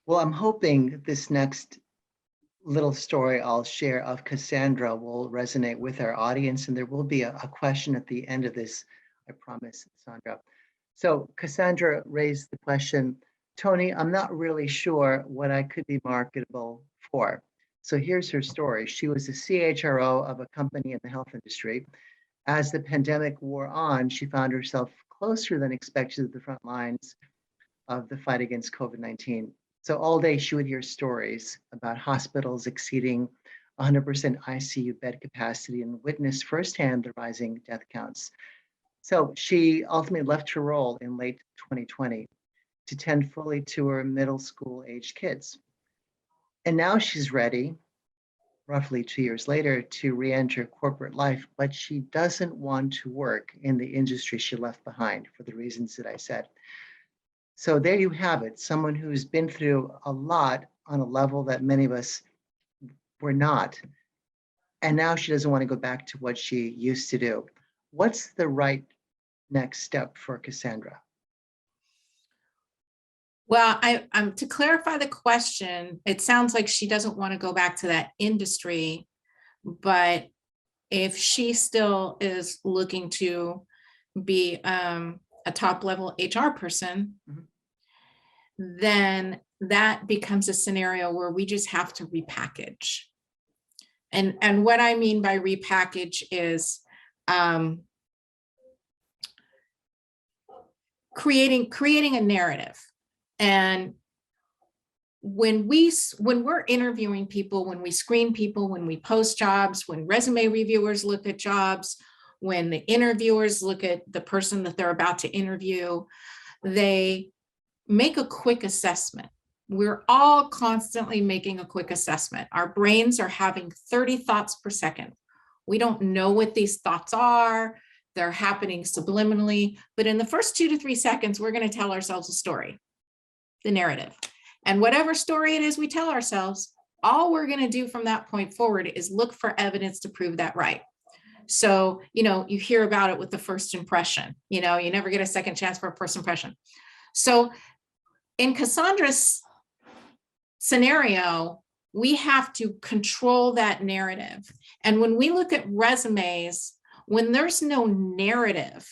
Well, I'm hoping this next little story I'll share of Cassandra will resonate with our audience, and there will be a question at the end of this, I promise, Saundra. So Cassandra raised the question, Tony, I'm not really sure what I could be marketable for. So here's her story. She was a CHRO of a company in the health industry. As the pandemic wore on, she found herself closer than expected to the front lines of the fight against COVID-19. So all day she would hear stories about hospitals exceeding 100% ICU bed capacity and witness firsthand the rising death counts. So she ultimately left her role in late 2020 to tend fully to her middle school age kids. And now she's ready, roughly 2 years later, to re-enter corporate life, but she doesn't want to work in the industry she left behind for the reasons that I said. So there you have it, someone who's been through a lot on a level that many of us were not. And now she doesn't want to go back to what she used to do. What's the right next step for Cassandra? Well, to clarify the question, it sounds like she doesn't want to go back to that industry, but if she still is looking to be a top level HR person, then that becomes a scenario where we just have to repackage. And what I mean by repackage is creating a narrative. And when we're interviewing people, when we screen people, when we post jobs, when resume reviewers look at jobs, when the interviewers look at the person that they're about to interview, they make a quick assessment. We're all constantly making a quick assessment. Our brains are having 30 thoughts per second. We don't know what these thoughts are. They're happening subliminally, but in the first 2 to 3 seconds, we're going to tell ourselves a story, the narrative. And whatever story it is we tell ourselves, all we're going to do from that point forward is look for evidence to prove that right. So, you hear about it with the first impression, you never get a second chance for a first impression. So in Cassandra's scenario, we have to control that narrative. And when we look at resumes, when there's no narrative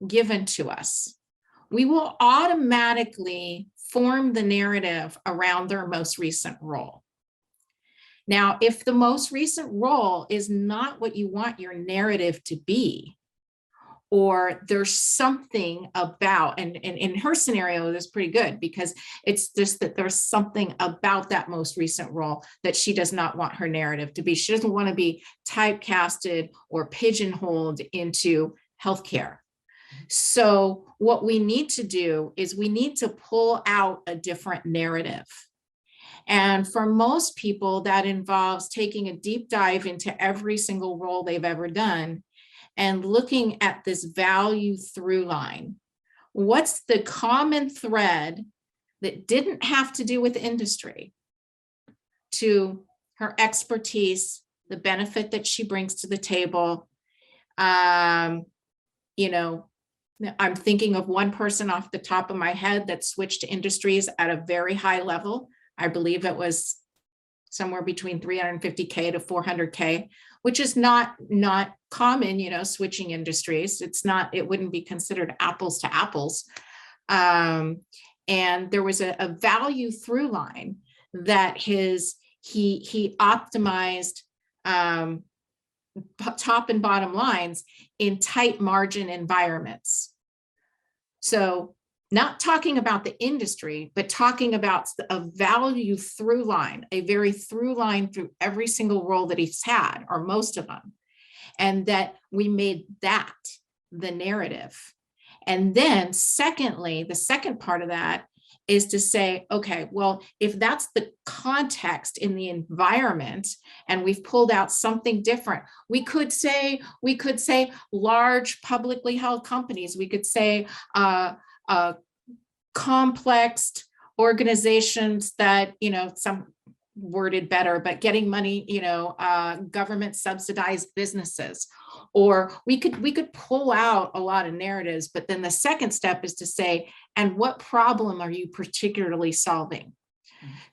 given to us, we will automatically form the narrative around their most recent role. Now, if the most recent role is not what you want your narrative to be, or there's something about, and in her scenario, that's pretty good because it's just that there's something about that most recent role that she does not want her narrative to be. She doesn't want to be typecasted or pigeonholed into healthcare. So what we need to do is we need to pull out a different narrative. And for most people, that involves taking a deep dive into every single role they've ever done and looking at this value through line. What's the common thread that didn't have to do with industry to her expertise, the benefit that she brings to the table? I'm thinking of one person off the top of my head that switched to industries at a very high level. I believe it was somewhere between 350K to 400K, which is not common, switching industries. It wouldn't be considered apples to apples. And there was a value through line that he optimized top and bottom lines in tight margin environments. So not talking about the industry, but talking about a value through line, a very through line through every single role that he's had, or most of them. And that we made that the narrative. And then secondly, the second part of that is to say, okay, well, if that's the context in the environment and we've pulled out something different, we could say large publicly held companies, we could say complex organizations that, some worded better, but getting money, government subsidized businesses, or we could pull out a lot of narratives. But then the second step is to say, and what problem are you particularly solving?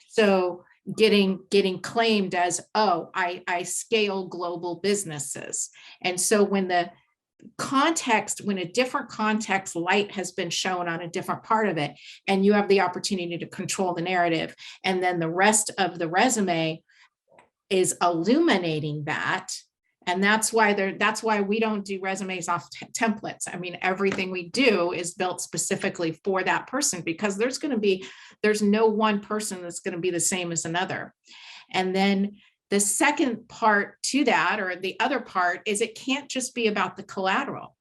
So getting claimed as, oh, I scale global businesses. And so when the context, when a different context light has been shown on a different part of it, and you have the opportunity to control the narrative, and then the rest of the resume is illuminating that. And that's why we don't do resumes off templates. I mean, everything we do is built specifically for that person, because there's no one person that's going to be the same as another. And then the second part to that, or the other part, is it can't just be about the collateral.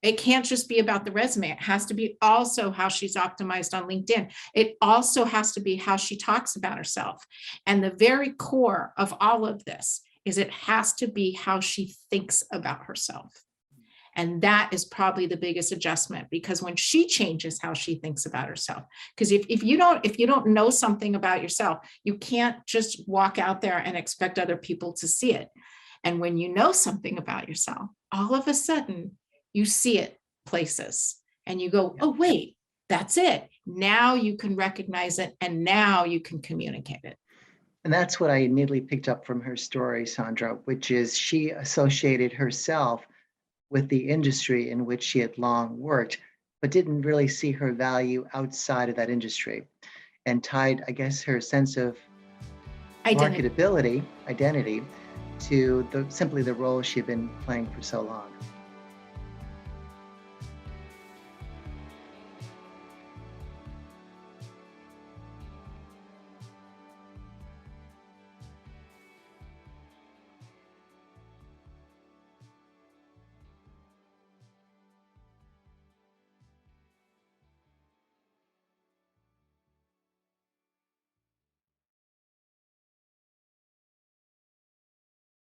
It can't just be about the resume. It has to be also how she's optimized on LinkedIn. It also has to be how she talks about herself. And the very core of all of this is it has to be how she thinks about herself. And that is probably the biggest adjustment, because when she changes how she thinks about herself, because if you don't know something about yourself, you can't just walk out there and expect other people to see it. And when you know something about yourself, all of a sudden you see it places and you go, oh, wait, that's it. Now you can recognize it, and now you can communicate it. And that's what I immediately picked up from her story, Saundra, which is she associated herself with the industry in which she had long worked, but didn't really see her value outside of that industry, and tied, I guess, her sense of marketability, identity, to simply the role she'd been playing for so long.